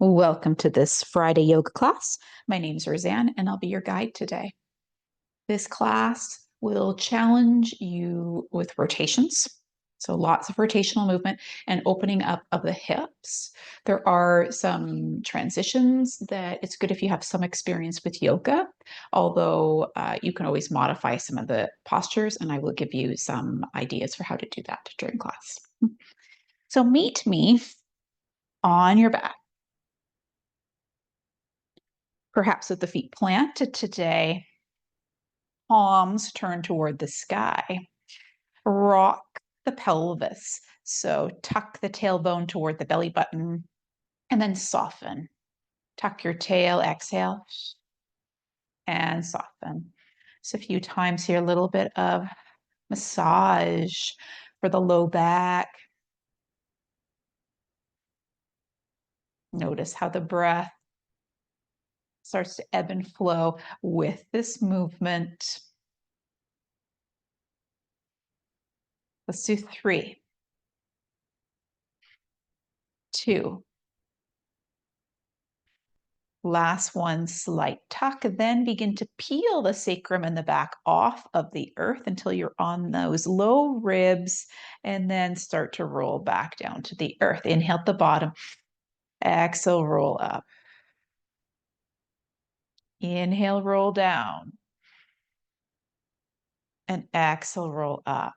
Welcome to this Friday yoga class. My name is Roseanne, and I'll be your guide today. This class will challenge you with rotations. So lots of rotational movement and opening up of the hips. There are some transitions that it's good if you have some experience with yoga, although you can always modify some of the postures, and I will give you some ideas for how to do that during class. So meet me on your back, perhaps with the feet planted today, palms turned toward the sky. Rock the pelvis. So tuck the tailbone toward the belly button and then soften. Tuck your tail, exhale, and soften. So a few times here, a little bit of massage for the low back. Notice how the breath starts to ebb and flow with this movement. Let's do 3, 2. Last one, slight tuck. Then begin to peel the sacrum and the back off of the earth until you're on those low ribs, and then start to roll back down to the earth. Inhale at the bottom. Exhale, roll up. Inhale, roll down. And exhale, roll up.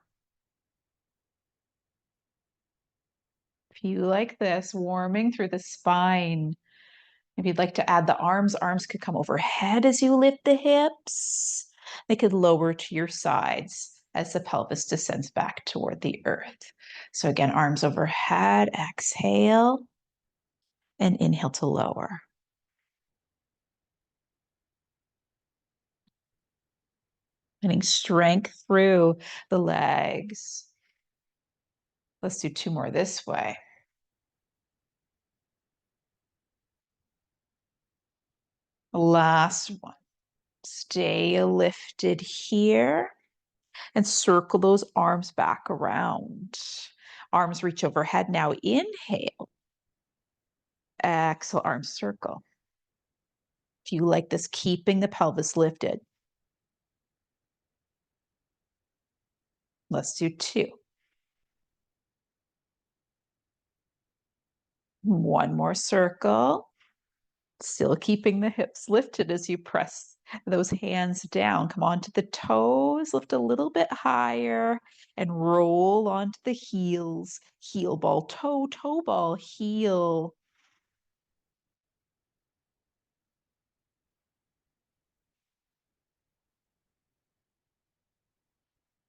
If you like this, warming through the spine. If you'd like to add the arms could come overhead as you lift the hips. They could lower to your sides as the pelvis descends back toward the earth. So again, arms overhead, exhale, and inhale to lower. Getting strength through the legs. Let's do 2 more this way. Last one. Stay lifted here and circle those arms back around. Arms reach overhead. Now inhale. Exhale, arms circle. If you like this, keeping the pelvis lifted. Let's do 2. One more circle. Still keeping the hips lifted as you press those hands down. Come onto the toes, lift a little bit higher, and roll onto the heels. Heel ball, toe, toe ball, heel.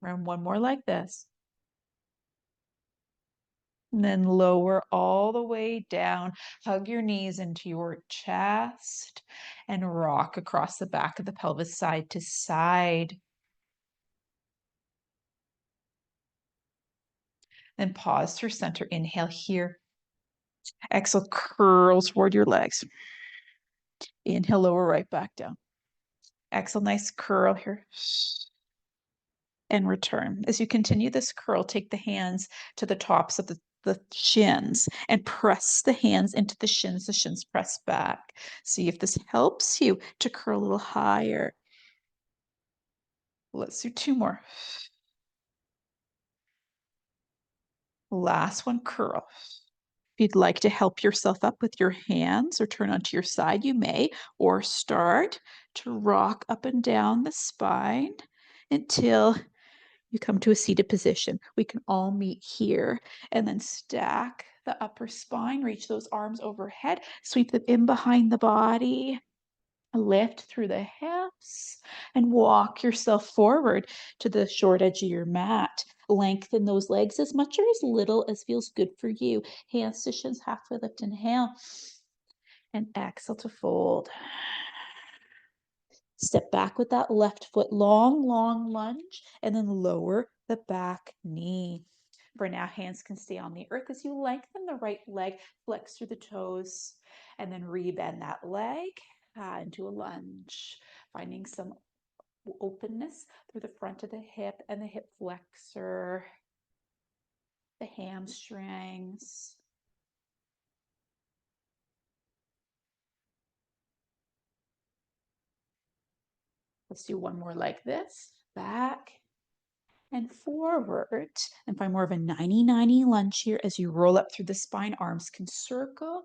And one more like this. And then lower all the way down. Hug your knees into your chest and rock across the back of the pelvis side to side. Then pause through center. Inhale here. Exhale, curl toward your legs. Inhale, lower right back down. Exhale, nice curl here. And return. As you continue this curl, take the hands to the tops of the shins and press the hands into the shins press back. See if this helps you to curl a little higher. Let's do 2 more. Last one, curl. If you'd like to help yourself up with your hands or turn onto your side, you may, or start to rock up and down the spine until you come to a seated position. We can all meet here and then stack the upper spine, reach those arms overhead, sweep them in behind the body, lift through the hips, and walk yourself forward to the short edge of your mat. Lengthen those legs as much or as little as feels good for you. Hands to shins, halfway lift, inhale, and exhale to fold. Step back with that left foot, long, long lunge, and then lower the back knee. For now, hands can stay on the earth as you lengthen the right leg, flex through the toes, and then rebend that leg into a lunge, finding some openness through the front of the hip and the hip flexor, the hamstrings. Let's do one more like this. Back and forward. And find more of a 90-90 lunge here as you roll up through the spine. Arms can circle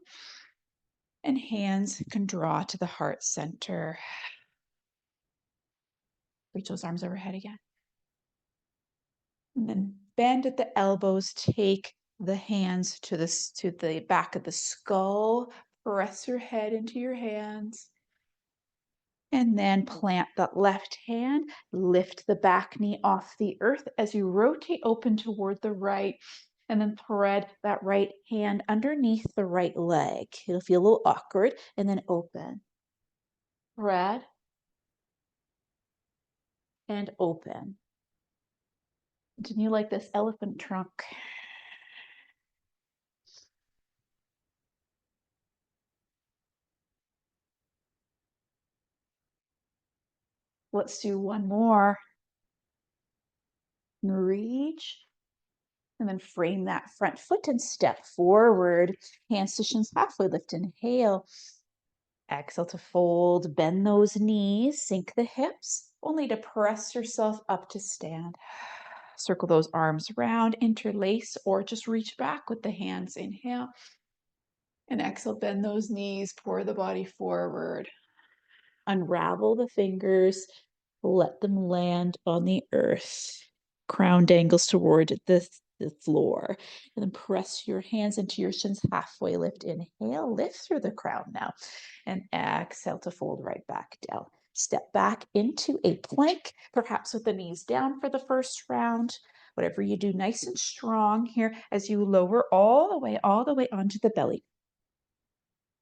and hands can draw to the heart center. Reach those arms overhead again. And then bend at the elbows. Take the hands to the back of the skull. Press your head into your hands. And then plant that left hand, lift the back knee off the earth as you rotate open toward the right, and then thread that right hand underneath the right leg. It'll feel a little awkward, and then open. Thread and open. Continue like this elephant trunk. Let's do one more. Reach. And then frame that front foot and step forward. Hands to shins halfway, lift, inhale. Exhale to fold, bend those knees, sink the hips, only to press yourself up to stand. Circle those arms around, interlace, or just reach back with the hands. Inhale. And exhale, bend those knees, pour the body forward. Unravel the fingers, let them land on the earth. Crown dangles toward the floor. And then press your hands into your shins halfway. Lift, inhale, lift through the crown now. And exhale to fold right back down. Step back into a plank, perhaps with the knees down for the first round. Whatever you do, nice and strong here as you lower all the way onto the belly.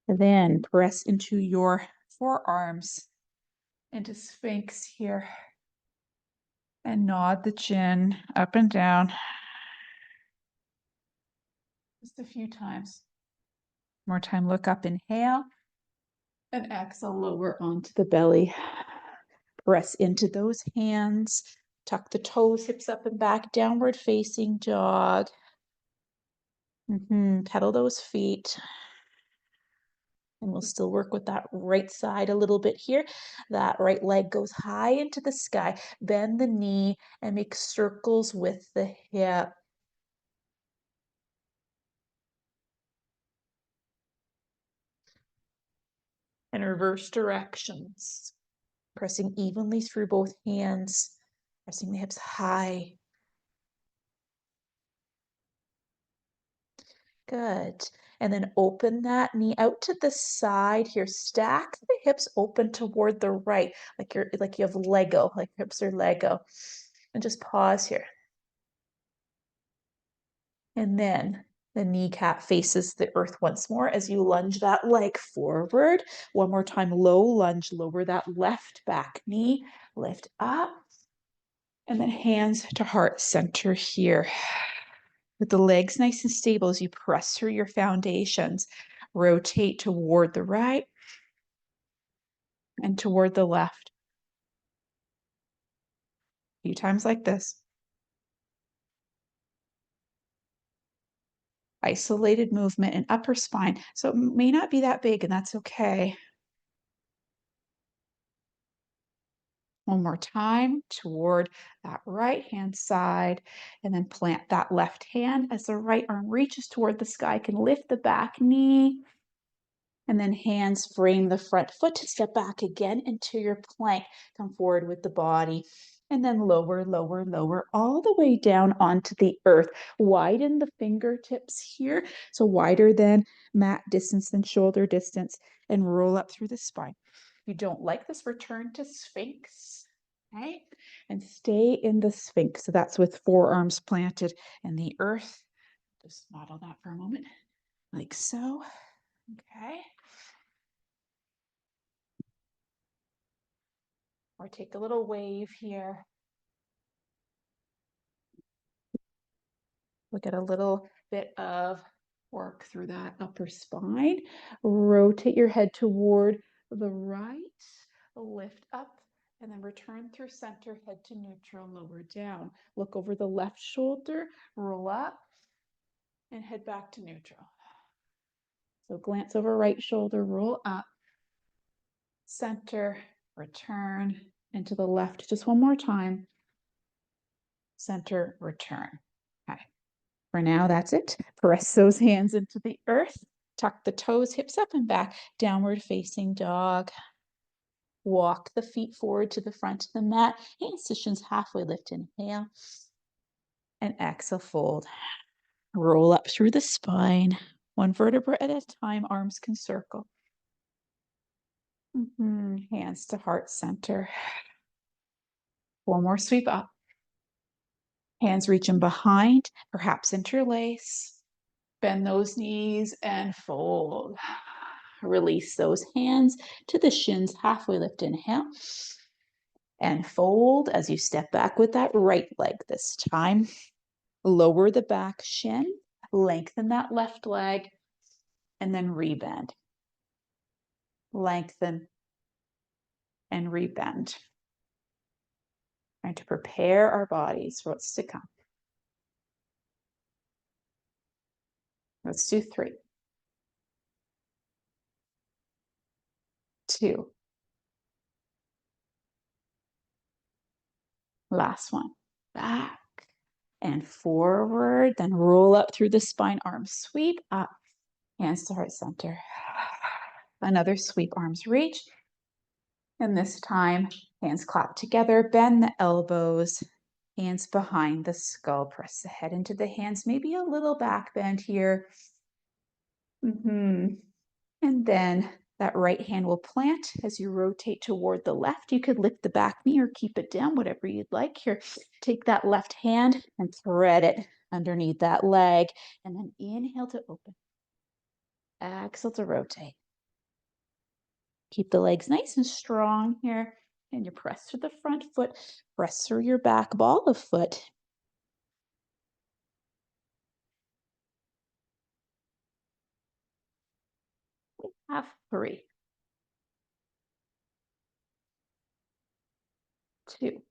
Then press into your forearms into Sphinx here. And nod the chin up and down. Just a few times. More time, look up, inhale. And exhale, lower onto the belly. Press into those hands. Tuck the toes, hips up and back, downward facing dog. Pedal those feet. And we'll still work with that right side a little bit here. That right leg goes high into the sky. Bend the knee and make circles with the hip. And reverse directions. Pressing evenly through both hands. Pressing the hips high. Good. And then open that knee out to the side here. Stack the hips open toward the right, like you have Lego, like hips are Lego. And just pause here. And then the kneecap faces the earth once more as you lunge that leg forward. One more time, low lunge, lower that left back knee, lift up. And then hands to heart center here. With the legs nice and stable as you press through your foundations. Rotate toward the right and toward the left. A few times like this. Isolated movement in upper spine. So it may not be that big, and that's okay. One more time toward that right hand side, and then plant that left hand as the right arm reaches toward the sky. Can lift the back knee, and then hands frame the front foot to step back again into your plank. Come forward with the body. And then lower, lower, lower, all the way down onto the earth. Widen the fingertips here. So wider than mat distance than shoulder distance. And roll up through the spine. If you don't like this, return to Sphinx. Okay? And stay in the Sphinx. So that's with forearms planted in the earth. Just model that for a moment. Like so. Okay. Or take a little wave here. We'll get a little bit of work through that upper spine. Rotate your head toward the right, lift up, and then return through center, head to neutral, lower down. Look over the left shoulder, roll up, and head back to neutral. So glance over right shoulder, roll up, center, return, and to the left just one more time. Center, return. Okay. For now, that's it. Press those hands into the earth. Tuck the toes, hips up and back. Downward facing dog. Walk the feet forward to the front of the mat. Hands to shins halfway lift. Inhale. And exhale, fold. Roll up through the spine. One vertebra at a time. Arms can circle. Hands to heart center. One more sweep up. Hands reaching behind, perhaps interlace. Bend those knees and fold. Release those hands to the shins, halfway lift, inhale. And fold as you step back with that right leg this time. Lower the back shin, lengthen that left leg, and then rebend. Lengthen and rebend. Trying to prepare our bodies for what's to come. Let's do 3, 2. Last one. Back and forward. Then roll up through the spine. Arms sweep up. Hands to heart center. Another sweep. Arms reach. And this time, hands clap together. Bend the elbows. Hands behind the skull. Press the head into the hands. Maybe a little back bend here. And then that right hand will plant as you rotate toward the left. You could lift the back knee or keep it down, whatever you'd like. Here, take that left hand and thread it underneath that leg. And then inhale to open. Exhale to rotate. Keep the legs nice and strong here. And you press through the front foot. Press through your back ball of foot. We have 3, 2.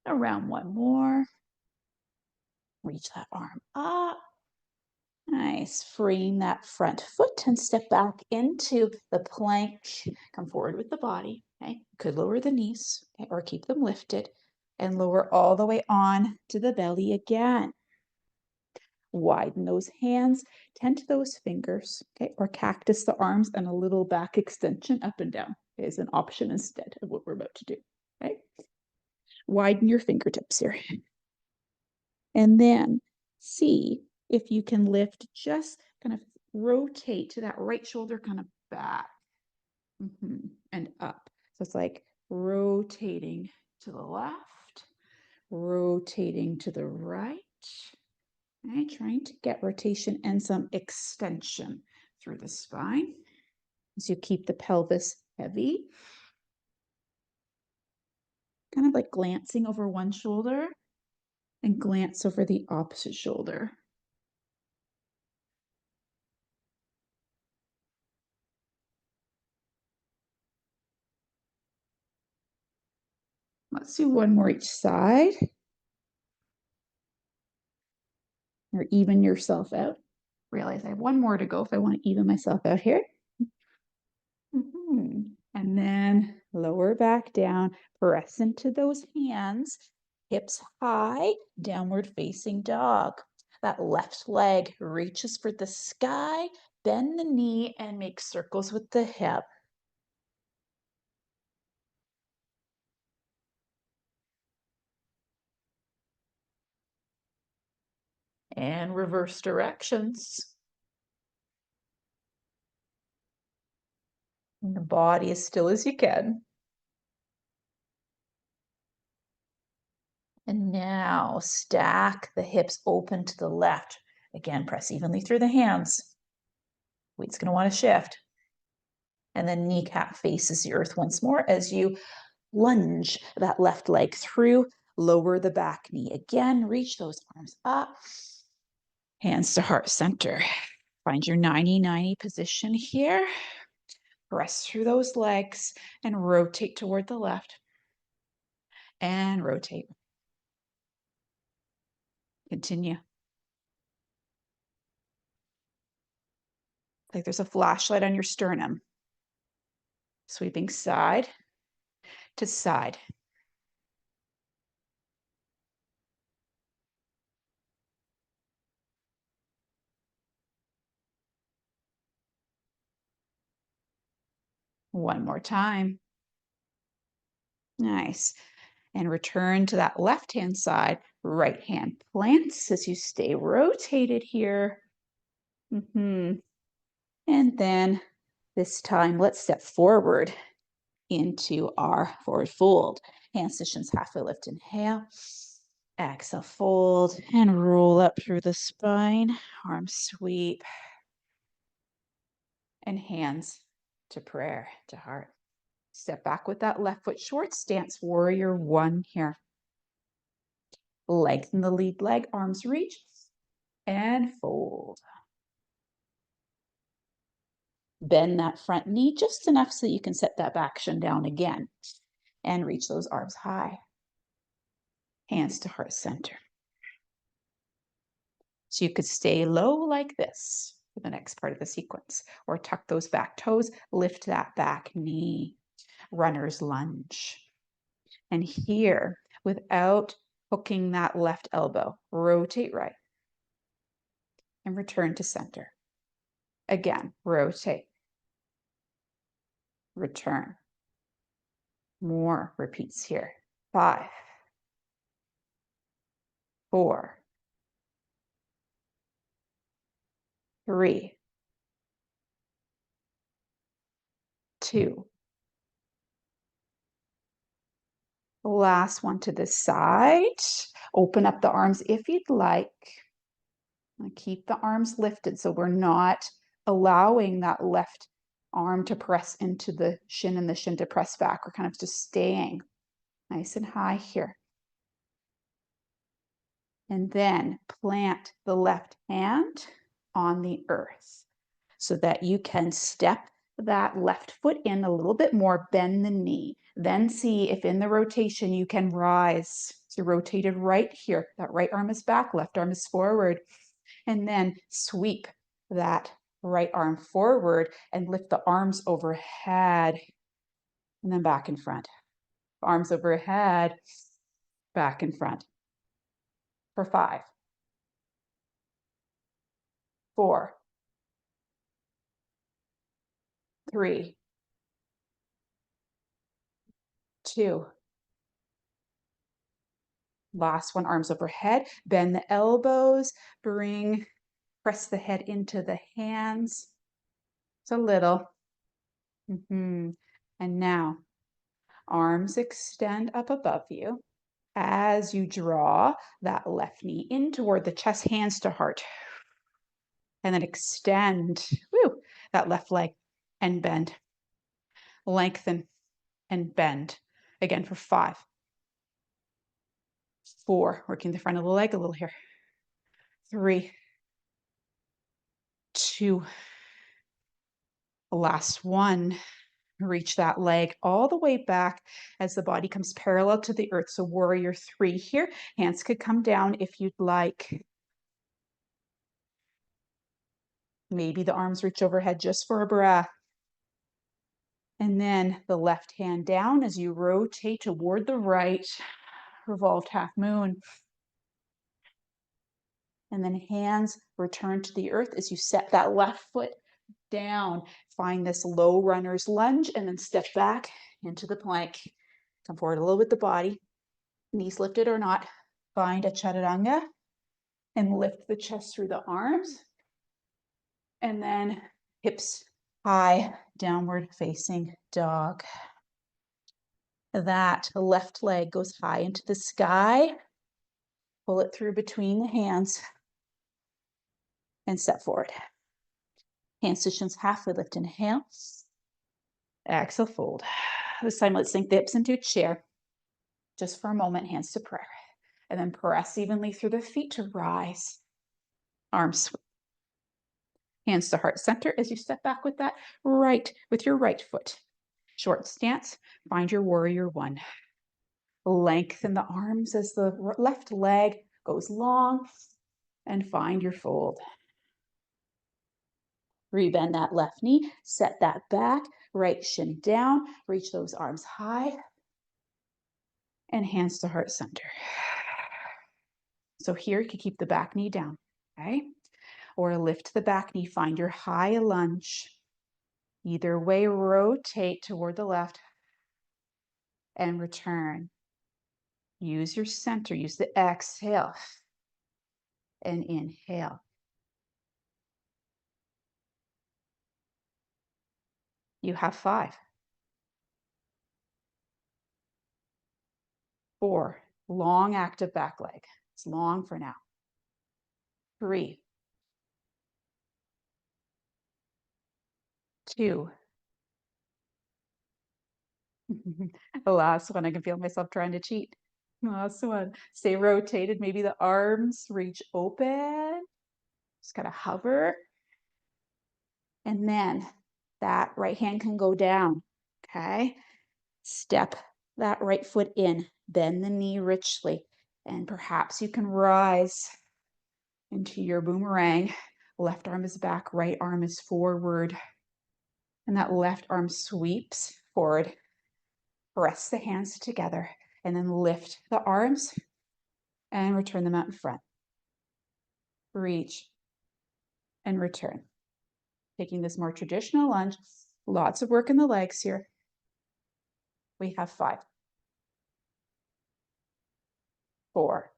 Around one more. Reach that arm up. Nice. Freeing that front foot and step back into the plank. Come forward with the body. Okay. Could lower the knees, okay, or keep them lifted and lower all the way on to the belly again. Widen those hands, tend to those fingers, okay, or cactus the arms and a little back extension up and down is an option instead of what we're about to do. Okay. Widen your fingertips here. And then see if you can lift, just kind of rotate to that right shoulder kind of back and up. So it's like rotating to the left, rotating to the right. Okay, trying to get rotation and some extension through the spine as you keep the pelvis heavy. Kind of like glancing over one shoulder and glance over the opposite shoulder. Let's do one more each side. Or even yourself out. Realize I have one more to go if I want to even myself out here. And then lower back down, press into those hands, hips high, downward facing dog. That left leg reaches for the sky, bend the knee and make circles with the hip. And reverse directions. And the body as still as you can. And now stack the hips open to the left. Again, press evenly through the hands. Weight's going to want to shift. And then kneecap faces the earth once more as you lunge that left leg through. Lower the back knee. Again, reach those arms up. Hands to heart center. Find your 90-90 position here. Press through those legs and rotate toward the left. And rotate. Continue. Like there's a flashlight on your sternum. Sweeping side to side. One more time. Nice. And return to that left-hand side. Right hand plants as you stay rotated here. And then this time, let's step forward into our forward fold. Hands to shins, halfway lift, inhale. Exhale, fold and roll up through the spine. Arms sweep and hands to prayer, to heart. Step back with that left foot, short stance, warrior one here. Lengthen the lead leg, arms reach, and fold. Bend that front knee just enough so that you can set that back shin down again and reach those arms high. Hands to heart center. So you could stay low like this for the next part of the sequence, or tuck those back toes, lift that back knee, runner's lunge. And here, without hooking that left elbow, rotate right and return to center. Again, rotate, return. More repeats here. 5, 4, 3, 2. Last one to the side. Open up the arms if you'd like. And keep the arms lifted so we're not allowing that left arm to press into the shin and the shin to press back. We're kind of just staying nice and high here. And then plant the left hand on the earth so that you can step that left foot in a little bit more, bend the knee. Then see if in the rotation you can rise. So rotated right here. That right arm is back, left arm is forward. And then sweep that right arm forward and lift the arms overhead. And then back in front. Arms overhead, back in front. For 5, 4, 3, 2. Last one, arms overhead. Bend the elbows, press the head into the hands. It's a little. And now, arms extend up above you as you draw that left knee in toward the chest, hands to heart. And then extend that left leg and bend. Lengthen and bend. Again for 5, 4, working the front of the leg a little here. 3, 2, last one. Reach that leg all the way back as the body comes parallel to the earth. So warrior 3 here. Hands could come down if you'd like. Maybe the arms reach overhead just for a breath. And then the left hand down as you rotate toward the right, revolved half moon. And then hands return to the earth as you set that left foot down. Find this low runner's lunge and then step back into the plank. Come forward a little with the body, knees lifted or not. Find a chaturanga and lift the chest through the arms. And then hips high, downward facing dog. That left leg goes high into the sky. Pull it through between the hands and step forward. Hands to shins, halfway lift, inhale. Exhale, fold. This time, let's sink the hips into a chair. Just for a moment, hands to prayer. And then press evenly through the feet to rise. Arms sweep. Hands to heart center as you step back with that with your right foot. Short stance, find your warrior 1. Lengthen the arms as the left leg goes long and find your fold. Rebend that left knee, set that back, right shin down, reach those arms high, and hands to heart center. So here you can keep the back knee down, okay? Or lift the back knee, find your high lunge. Either way, rotate toward the left and return. Use your center, use the exhale and inhale. You have 5. 4, long active back leg. It's long for now. 3, 2. The last one, I can feel myself trying to cheat. Last one. Stay rotated. Maybe the arms reach open. Just kind of hover. And then that right hand can go down. Okay. Step that right foot in. Bend the knee richly. And perhaps you can rise into your boomerang. Left arm is back, right arm is forward. And that left arm sweeps forward. Press the hands together and then lift the arms and return them out in front. Reach and return. Taking this more traditional lunge, lots of work in the legs here. We have 5, 4,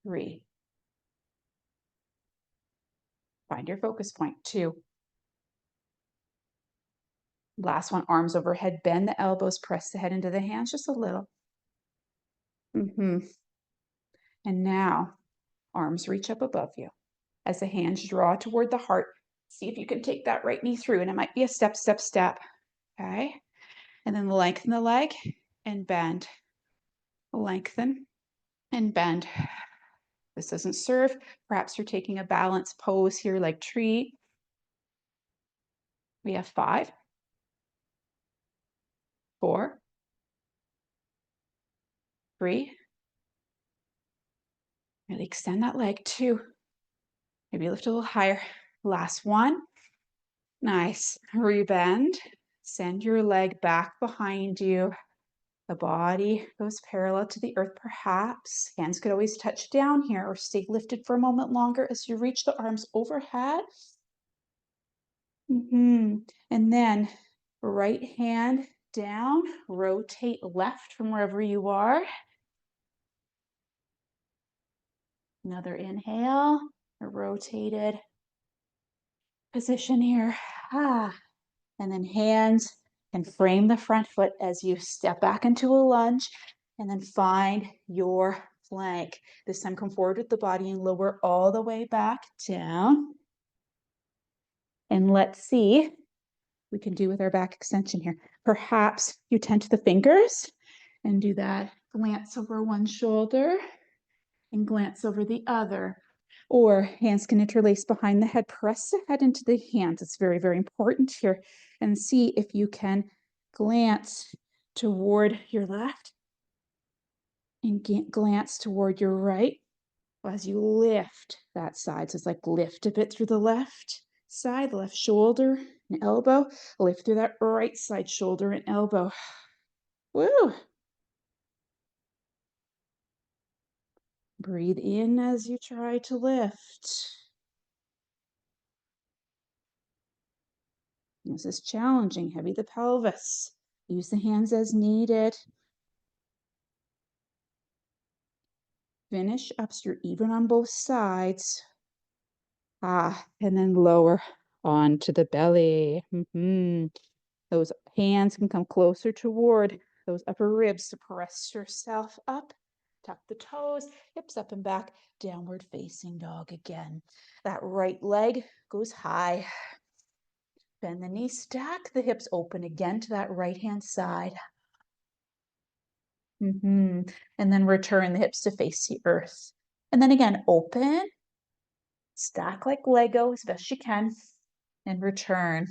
3. Find your focus point. 2. Last one, arms overhead, bend the elbows, press the head into the hands just a little. And now arms reach up above you. As the hands draw toward the heart, see if you can take that right knee through, and it might be a step, step, step. Okay. And then lengthen the leg and bend. Lengthen and bend. This doesn't serve. Perhaps you're taking a balanced pose here like tree. We have 5, 4, 3. Really extend that leg. 2. Maybe lift a little higher. Last one. Nice. Rebend. Send your leg back behind you. The body goes parallel to the earth, perhaps. Hands could always touch down here or stay lifted for a moment longer as you reach the arms overhead. And then right hand down, rotate left from wherever you are. Another inhale, a rotated position here. And then hands can frame the front foot as you step back into a lunge, and then find your plank. This time come forward with the body and lower all the way back down. And let's see what we can do with our back extension here. Perhaps you tent the fingers and do that glance over one shoulder and glance over the other. Or hands can interlace behind the head. Press the head into the hands. It's very, very important here. And see if you can glance toward your left and glance toward your right as you lift that side. So it's like lift a bit through the left side, the left shoulder and elbow. Lift through that right side shoulder and elbow. Woo! Breathe in as you try to lift. This is challenging. Heavy the pelvis. Use the hands as needed. Finish up so you're even on both sides. And then lower onto the belly. Those hands can come closer toward those upper ribs to press yourself up. Tuck the toes, hips up and back, downward facing dog again. That right leg goes high. Bend the knees, stack the hips open again to that right hand side. And then return the hips to face the earth. And then again, open, stack like Lego as best you can, and return.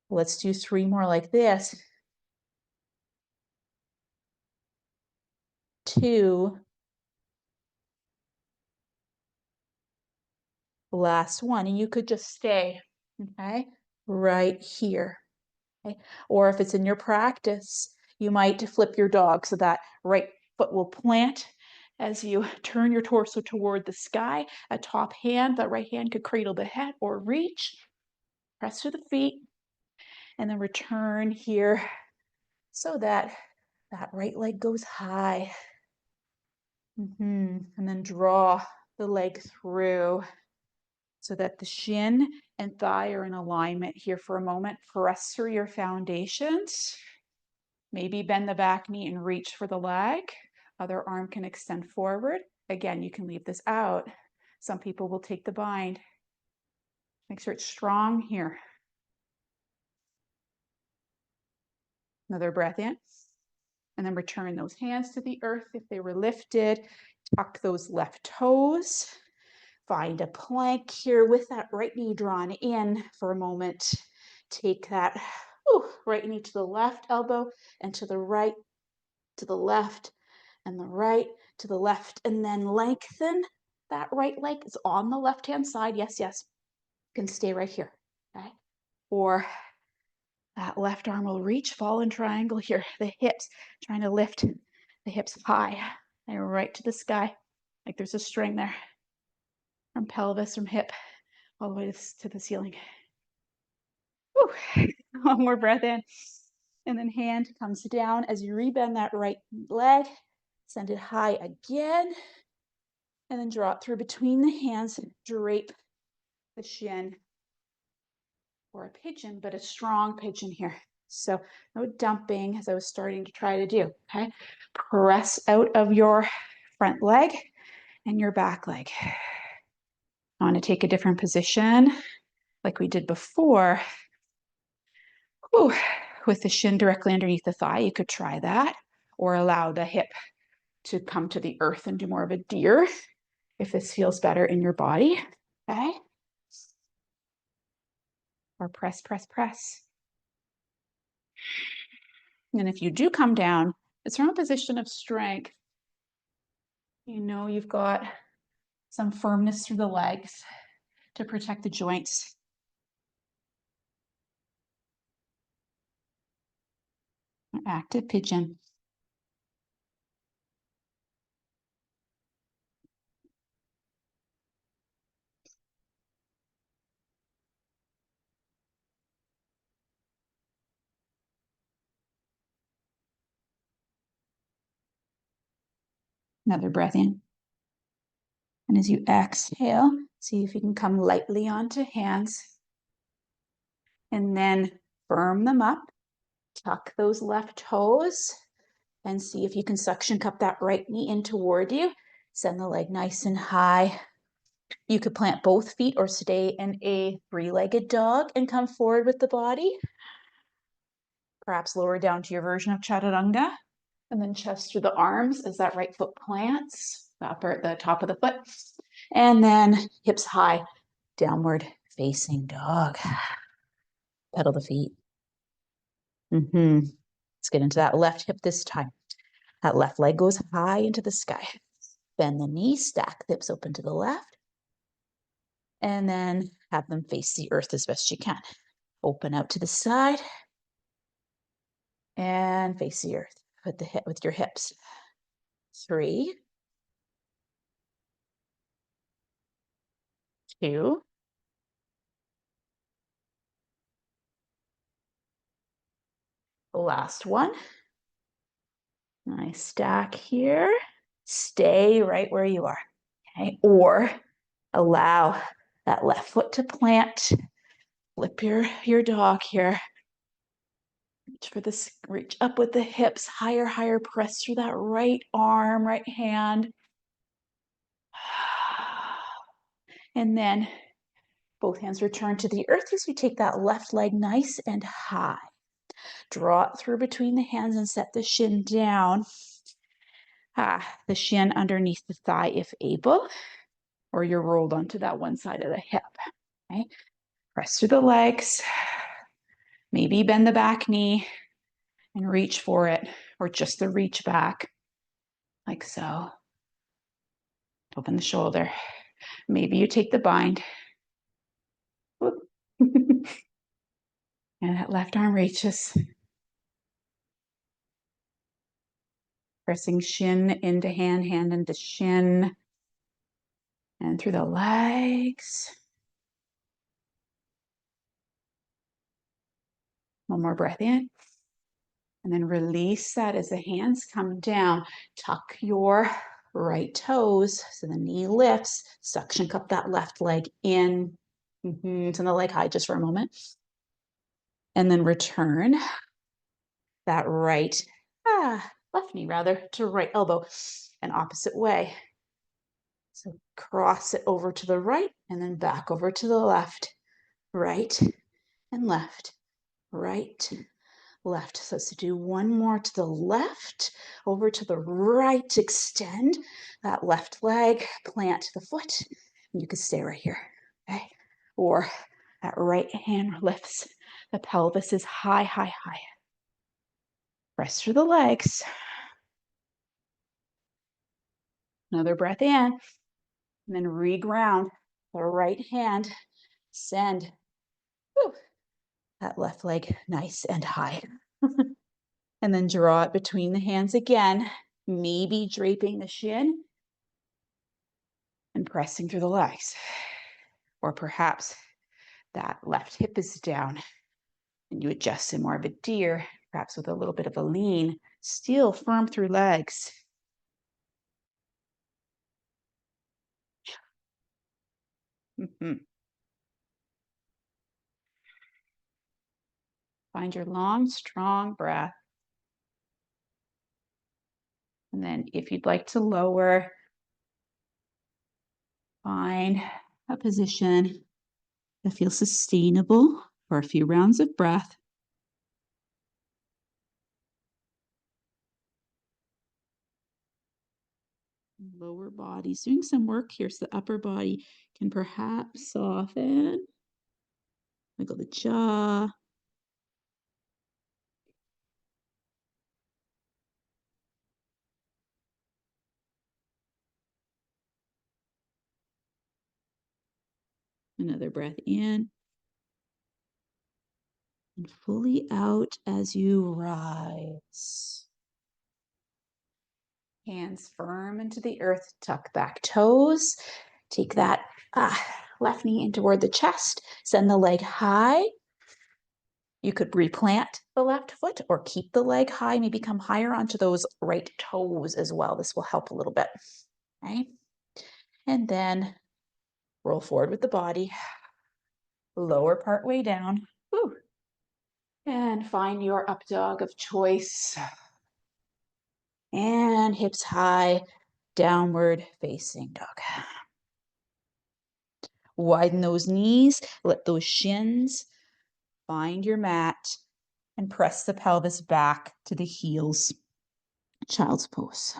Let's do 3 more like this. 2, Last one, and you could just stay, okay, right here. Okay? Or if it's in your practice, you might flip your dog so that right foot will plant as you turn your torso toward the sky. A top hand, that right hand could cradle the head or reach, press to the feet, and then return here so that that right leg goes high. And then draw the leg through so that the shin and thigh are in alignment here for a moment. Press through your foundations. Maybe bend the back knee and reach for the leg. Other arm can extend forward. Again, you can leave this out. Some people will take the bind. Make sure it's strong here. Another breath in. And then return those hands to the earth if they were lifted. Tuck those left toes. Find a plank here with that right knee drawn in for a moment. Take that right knee to the left elbow and to the right, to the left, and the right to the left, and then lengthen that right leg. It's on the left-hand side. Yes, yes. You can stay right here. Okay. Or that left arm will reach, fall in triangle here. The hips, trying to lift the hips high and right to the sky. Like there's a string there from pelvis, from hip, all the way to the ceiling. Whew. One more breath in. And then hand comes down as you rebend that right leg. Send it high again. And then draw it through between the hands. Drape the shin for a pigeon, but a strong pigeon here. So no dumping as I was starting to try to do. Okay. Press out of your front leg and your back leg. I want to take a different position like we did before. Whew. With the shin directly underneath the thigh, you could try that, or allow the hip to come to the earth and do more of a deer if this feels better in your body. Okay. Or press, press, press. And if you do come down, it's from a position of strength. You know you've got some firmness through the legs to protect the joints. Active pigeon. Another breath in. And as you exhale, see if you can come lightly onto hands. And then firm them up. Tuck those left toes. And see if you can suction cup that right knee in toward you. Send the leg nice and high. You could plant both feet or stay in a three-legged dog and come forward with the body. Perhaps lower down to your version of chaturanga. And then chest through the arms as that right foot plants, the top of the foot. And then hips high, downward facing dog. Pedal the feet. Let's get into that left hip this time. That left leg goes high into the sky. Bend the knees, stack the hips open to the left. And then have them face the earth as best you can. Open out to the side. And face the earth with your hips. 3, 2, last one. Nice stack here. Stay right where you are. Okay. Or allow that left foot to plant. Flip your dog here. Reach for this, reach up with the hips, higher, higher. Press through that right arm, right hand. And then both hands return to the earth as you take that left leg nice and high. Draw it through between the hands and set the shin down. The shin underneath the thigh if able, or you're rolled onto that one side of the hip. Okay. Press through the legs. Maybe bend the back knee and reach for it, or just the reach back, like so. Open the shoulder. Maybe you take the bind. And that left arm reaches. Pressing shin into hand, hand into shin. And through the legs. One more breath in. And then release that as the hands come down. Tuck your right toes so the knee lifts. Suction cup that left leg in. Send the leg high just for a moment. And then return that left knee rather, to right elbow and opposite way. So cross it over to the right and then back over to the left. Right and left. Right, left. So let's do one more to the left, over to the right, extend that left leg, plant the foot, and you can stay right here, okay? Or that right hand lifts, the pelvis is high, high, high. Press through the legs. Another breath in, and then reground the right hand, send that left leg nice and high. And then draw it between the hands again, maybe draping the shin and pressing through the legs. Or perhaps that left hip is down and you adjust in more of a deer, perhaps with a little bit of a lean, still firm through legs. Find your long, strong breath. And then if you'd like to lower, find a position that feels sustainable for a few rounds of breath. Lower body's doing some work here, so the upper body can perhaps soften. Wiggle the jaw. Another breath in. And fully out as you rise. Hands firm into the earth, tuck back toes. Take that left knee in toward the chest. Send the leg high. You could replant the left foot or keep the leg high, maybe come higher onto those right toes as well. This will help a little bit, right? And then roll forward with the body. Lower part way down. Whew. And find your up dog of choice. And hips high, downward facing dog. Widen those knees, let those shins find your mat, and press the pelvis back to the heels. Child's pose.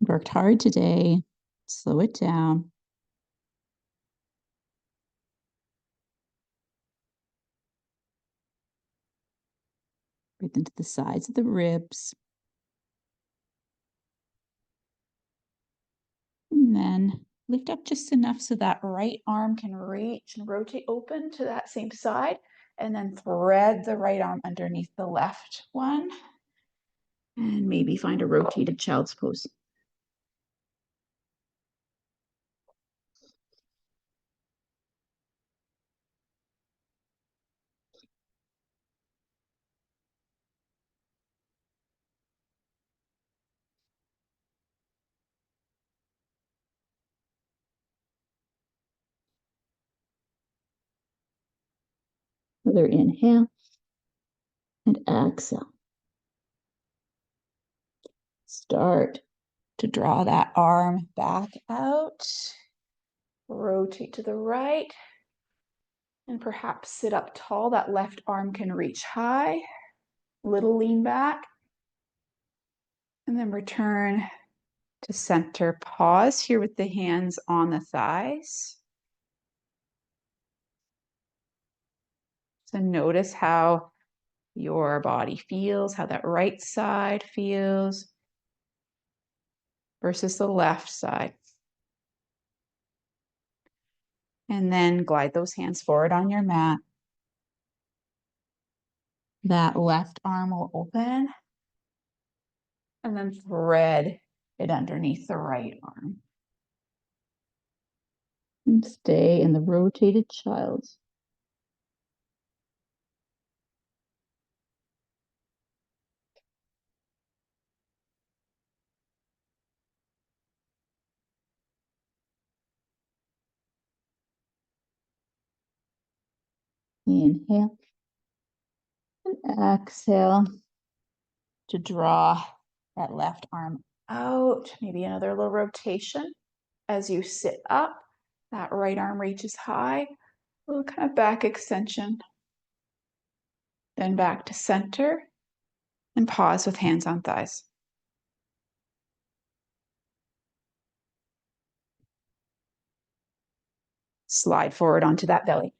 Worked hard today. Slow it down. Breathe into the sides of the ribs. And then lift up just enough so that right arm can reach and rotate open to that same side. And then thread the right arm underneath the left one. And maybe find a rotated child's pose. Another inhale and exhale. Start to draw that arm back out. Rotate to the right. And perhaps sit up tall. That left arm can reach high. Little lean back. And then return to center. Pause here with the hands on the thighs. So notice how your body feels, how that right side feels versus the left side. And then glide those hands forward on your mat. That left arm will open and then thread it underneath the right arm. And stay in the rotated child's. Inhale and exhale to draw that left arm out. Maybe another little rotation. As you sit up, that right arm reaches high, a little kind of back extension. Then back to center and pause with hands on thighs. Slide forward onto that belly.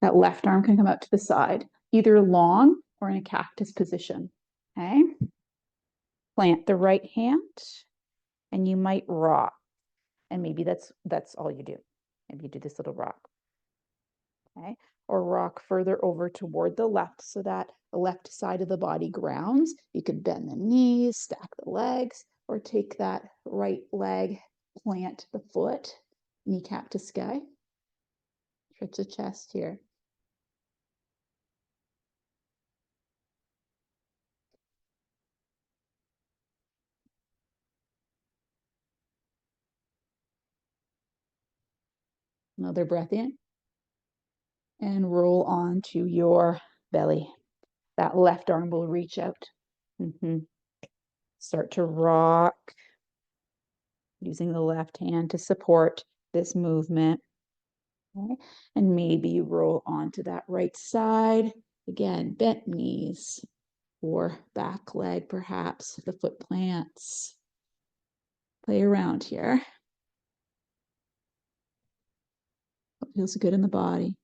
That left arm can come out to the side, either long or in a cactus position. Okay. Plant the right hand and you might rock. And maybe that's all you do. Maybe you do this little rock. Okay. Or rock further over toward the left so that the left side of the body grounds. You could bend the knees, stack the legs, or take that right leg, plant the foot, kneecap to sky. Stretch the chest here. Another breath in. And roll onto your belly. That left arm will reach out. Start to rock, using the left hand to support this movement. Okay. And maybe you roll onto that right side. Again, bent knees or back leg, perhaps the foot plants. Play around here. What feels good in the body.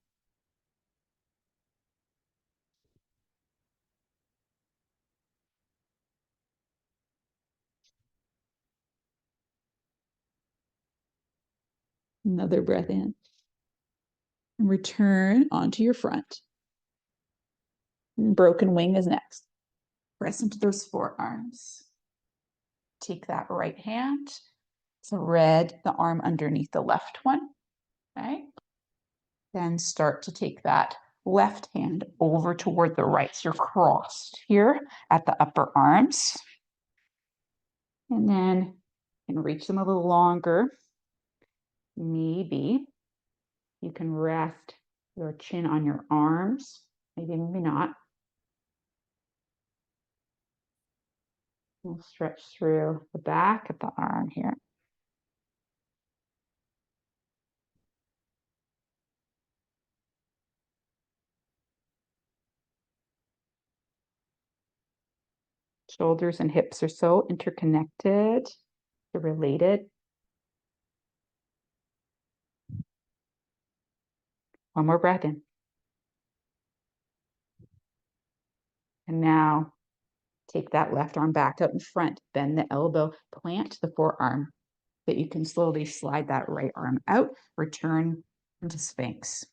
Another breath in. And return onto your front. And broken wing is next. Press into those forearms. Take that right hand, thread the arm underneath the left one. Okay. Then start to take that left hand over toward the right. So you're crossed here at the upper arms. And then you can reach them a little longer. Maybe you can rest your chin on your arms. Maybe, maybe not. We'll stretch through the back of the arm here. Shoulders and hips are so interconnected, they're related. One more breath in. And now take that left arm back out in front, bend the elbow, plant the forearm, that you can slowly slide that right arm out, return into Sphinx.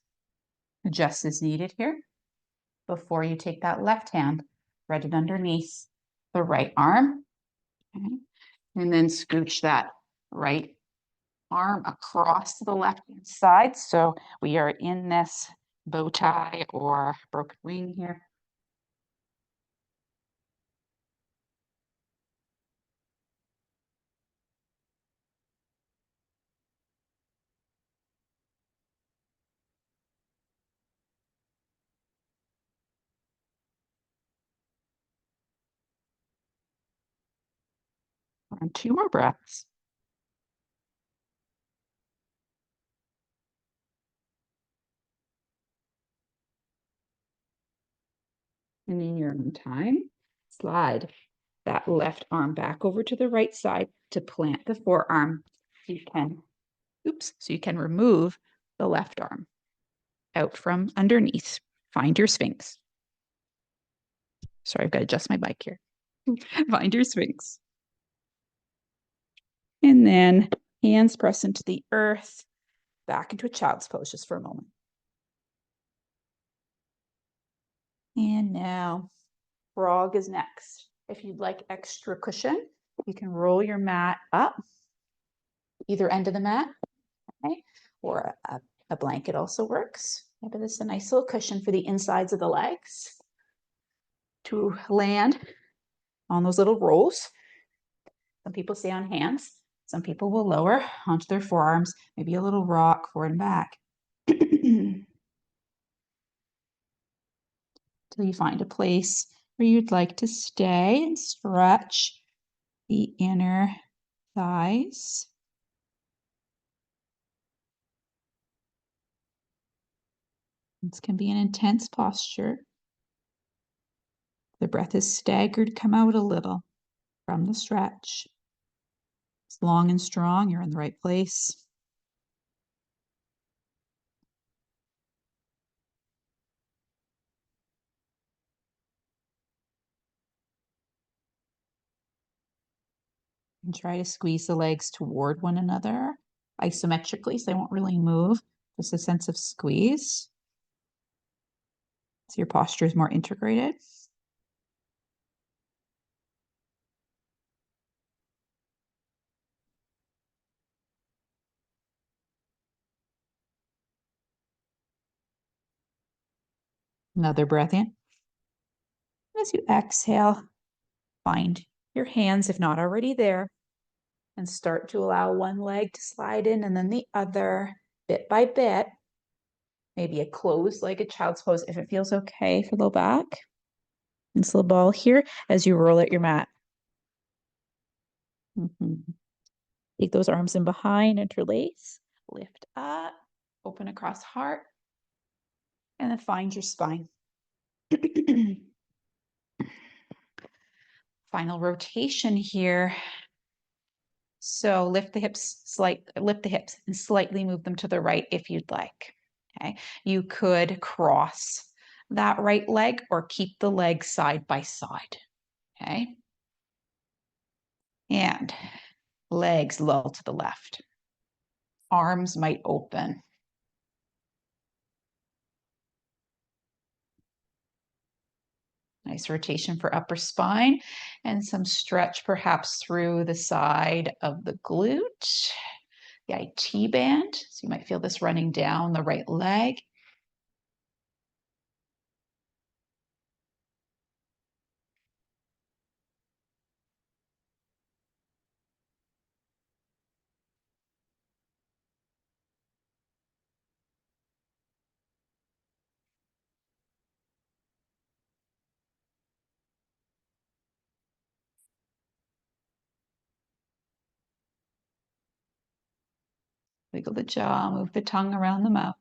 Adjust as needed here before you take that left hand, thread it underneath the right arm, okay? And then scooch that right arm across to the left hand side. So we are in this bow tie or broken wing here. And 2 more breaths. And in your own time, slide that left arm back over to the right side to plant the forearm. You can, so you can remove the left arm out from underneath. Find your Sphinx. Sorry, I've got to adjust my bike here. Find your Sphinx. And then hands press into the earth, back into a child's pose just for a moment. And now frog is next. If you'd like extra cushion, you can roll your mat up, either end of the mat, okay? Or a blanket also works. Yeah, but this is a nice little cushion for the insides of the legs to land on those little rolls. Some people stay on hands. Some people will lower onto their forearms, maybe a little rock forward and back. Till you find a place where you'd like to stay and stretch the inner thighs. This can be an intense posture. The breath is staggered, come out a little from the stretch. It's long and strong, you're in the right place. And try to squeeze the legs toward one another isometrically, so they won't really move. Just a sense of squeeze. So your posture is more integrated. Another breath in. As you exhale, find your hands, if not already there, and start to allow one leg to slide in and then the other, bit by bit. Maybe a closed-legged child's pose if it feels okay for low back. And this little ball here as you roll out your mat. Take those arms in behind, interlace, lift up, open across heart, and then find your spine. Final rotation here. So lift the hips and slightly move them to the right if you'd like. Okay. You could cross that right leg or keep the leg side by side. Okay. And legs lull to the left. Arms might open. Nice rotation for upper spine and some stretch perhaps through the side of the glute, the IT band. So you might feel this running down the right leg. Wiggle the jaw, move the tongue around the mouth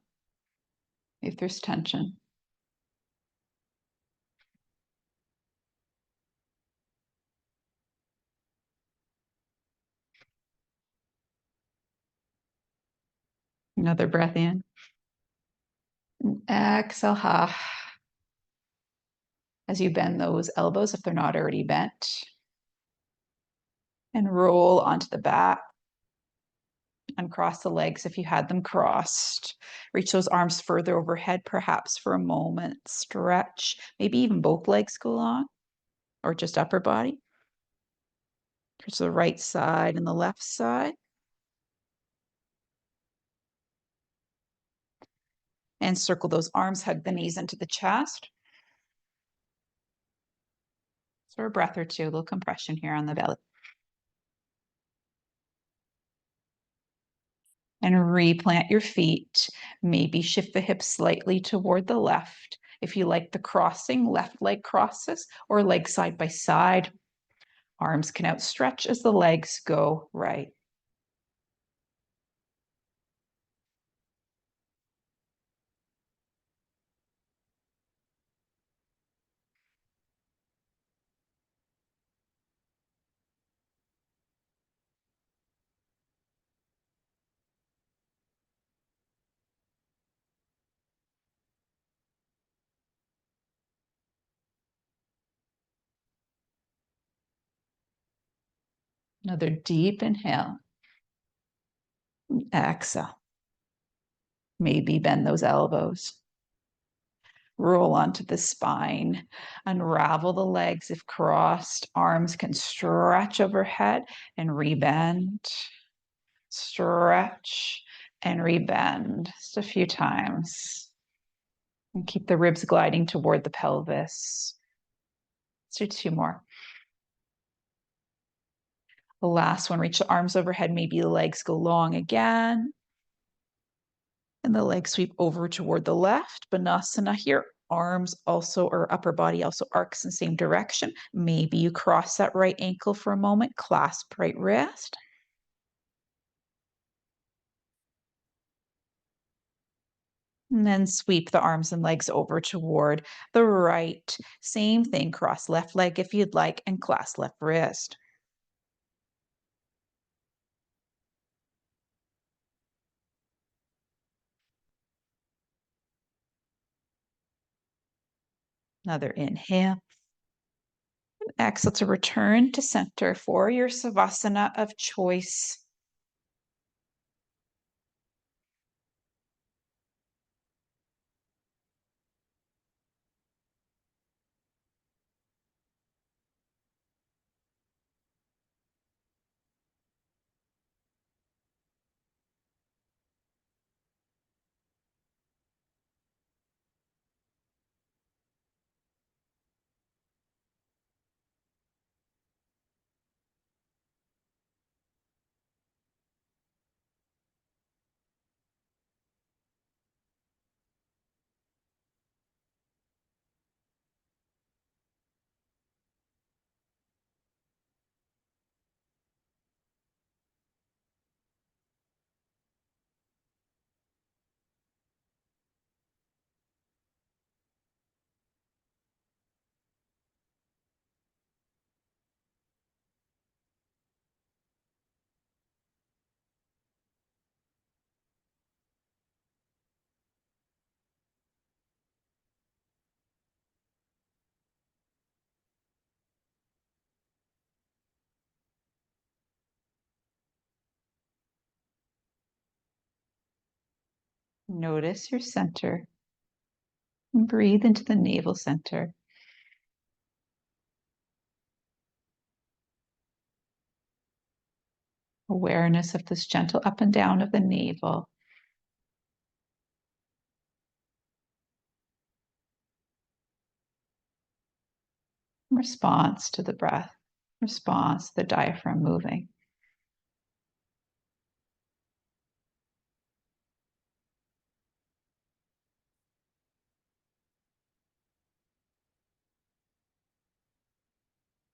if there's tension. Another breath in. And exhale, as you bend those elbows if they're not already bent. And roll onto the back. Uncross the legs if you had them crossed. Reach those arms further overhead, perhaps for a moment. Stretch. Maybe even both legs go long, or just upper body. To the right side and the left side. And circle those arms, hug the knees into the chest. For a breath or two, a little compression here on the belly. And replant your feet. Maybe shift the hips slightly toward the left. If you like the crossing, left leg crosses or legs side by side. Arms can outstretch as the legs go right. Another deep inhale. Exhale. Maybe bend those elbows. Roll onto the spine. Unravel the legs if crossed. Arms can stretch overhead and rebend. Stretch and rebend just a few times. And keep the ribs gliding toward the pelvis. Let's do two more. The last one, reach the arms overhead. Maybe the legs go long again. And the legs sweep over toward the left. Banasana here. Arms also, or upper body also arcs in the same direction. Maybe you cross that right ankle for a moment. Clasp right wrist. And then sweep the arms and legs over toward the right. Same thing, cross left leg if you'd like, and clasp left wrist. Another inhale. Exhale to return to center for your Savasana of choice. Notice your center and breathe into the navel center. Awareness of this gentle up and down of the navel. Response to the breath, response to the diaphragm moving.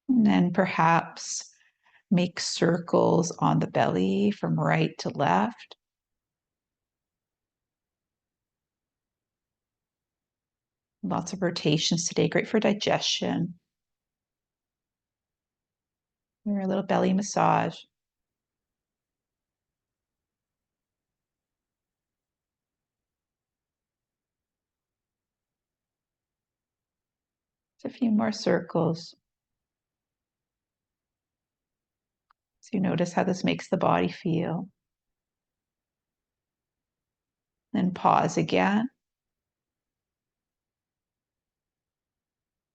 And then perhaps make circles on the belly from right to left. Lots of rotations today, great for digestion. Or a little belly massage. Just a few more circles. So you notice how this makes the body feel. Then pause again.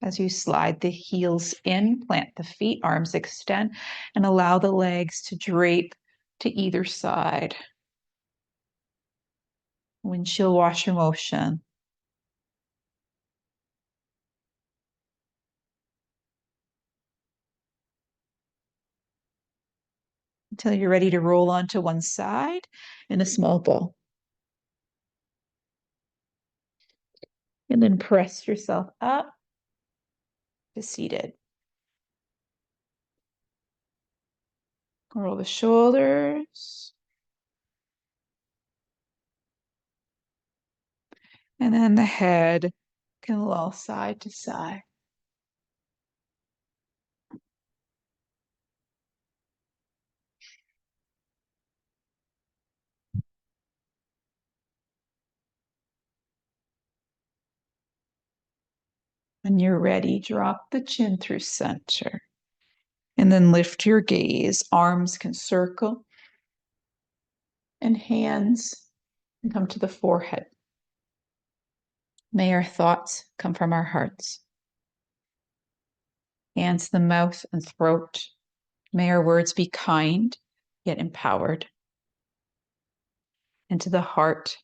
As you slide the heels in, plant the feet, arms extend, and allow the legs to drape to either side. Windshield washer motion. Until you're ready to roll onto one side in a small ball. And then press yourself up to seated. Roll the shoulders. And then the head can loll side to side. When you're ready, drop the chin through center. And then lift your gaze. Arms can circle and hands can come to the forehead. May our thoughts come from our hearts. Hands to the mouth and throat. May our words be kind, yet empowered. And to the heart,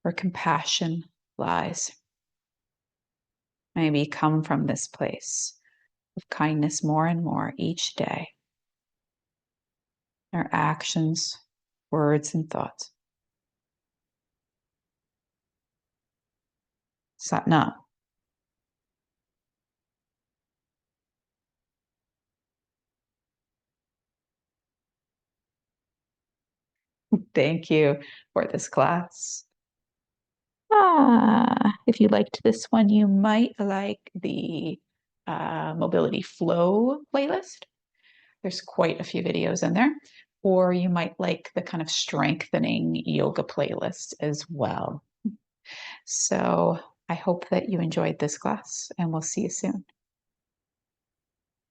where compassion lies. May we come from this place of kindness more and more each day. Our actions, words, and thoughts. Satnam. Thank you for this class. If you liked this one, you might like the Mobility Flow playlist. There's quite a few videos in there. Or you might like the kind of strengthening yoga playlist as well. So I hope that you enjoyed this class, and we'll see you soon.